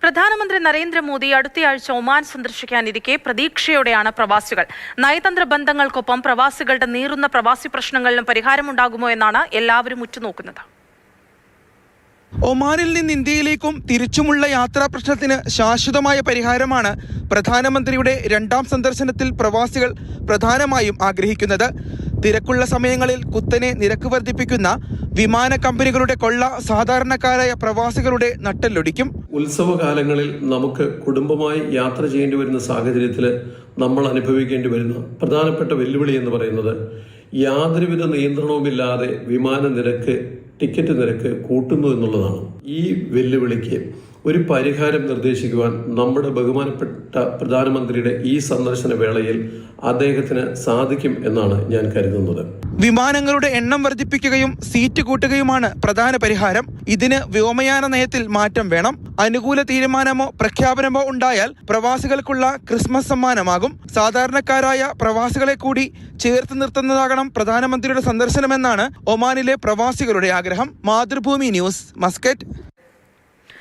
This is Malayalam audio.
പ്രധാനമന്ത്രി നരേന്ദ്രമോദി അടുത്തയാഴ്ച ഒമാൻ സന്ദർശിക്കാനിരിക്കെ പ്രതീക്ഷയോടെയാണ് പ്രവാസികൾ. നയതന്ത്ര ബന്ധങ്ങൾക്കൊപ്പം പ്രവാസികളുടെ നീറുന്ന പ്രവാസി പ്രശ്നങ്ങളിലും പരിഹാരമുണ്ടാകുമോ എന്നാണ് എല്ലാവരും ഉറ്റുനോക്കുന്നത്. ഒമാനിൽ നിന്ന് ഇന്ത്യയിലേക്കും തിരിച്ചുമുള്ള യാത്രാ പ്രശ്നത്തിന് ശാശ്വതമായ പരിഹാരമാണ് പ്രധാനമന്ത്രിയുടെ രണ്ടാം സന്ദർശനത്തിൽ പ്രവാസികൾ പ്രധാനമായും ആഗ്രഹിക്കുന്നത്. തിരക്കുള്ള സമയങ്ങളിൽ കുത്തനെ നിരക്ക് വർദ്ധിപ്പിക്കുന്ന വിമാന കമ്പനികളുടെ കൊള്ള സാധാരണക്കാരായ പ്രവാസികളുടെ നട്ടെല്ലൊടിക്കും. ഉത്സവകാലങ്ങളിൽ നമുക്ക് കുടുംബമായി യാത്ര ചെയ്യേണ്ടി വരുന്ന സാഹചര്യത്തിൽ നമ്മൾ അനുഭവിക്കേണ്ടി വരുന്ന പ്രധാനപ്പെട്ട വെല്ലുവിളി എന്ന് പറയുന്നത് യാതൊരുവിധ നിയന്ത്രണവുമില്ലാതെ വിമാന നിരക്ക്, ടിക്കറ്റ് നിരക്ക് കൂട്ടുന്നു എന്നുള്ളതാണ്. ഈ വെല്ലുവിളിക്ക് ഒരു പരിഹാരം നിർദ്ദേശിക്കുവാൻ നമ്മുടെ ബഹുമാനപ്പെട്ട പ്രധാനമന്ത്രിയുടെ ഈ സന്ദർശന വേളയിൽ അദ്ദേഹത്തിന് സാധിക്കും എന്നാണ് ഞാൻ കരുതുന്നത്. വിമാനങ്ങളുടെ എണ്ണം വർദ്ധിപ്പിക്കുകയും സീറ്റ് കൂട്ടുകയുമാണ് പ്രധാന പരിഹാരം. ഇതിന് വ്യോമയാന നയത്തിൽ മാറ്റം വേണം. അനുകൂല തീരുമാനമോ പ്രഖ്യാപനമോ ഉണ്ടായാൽ പ്രവാസികൾക്കുള്ള ക്രിസ്മസ് സമ്മാനമാകും. സാധാരണക്കാരായ പ്രവാസികളെ കൂടി ചേർത്ത് നിർത്തുന്നതാകണം പ്രധാനമന്ത്രിയുടെ സന്ദർശനമെന്നാണ് ഒമാനിലെ പ്രവാസികളുടെ ആഗ്രഹം. Mathrubhumi news, Muscat.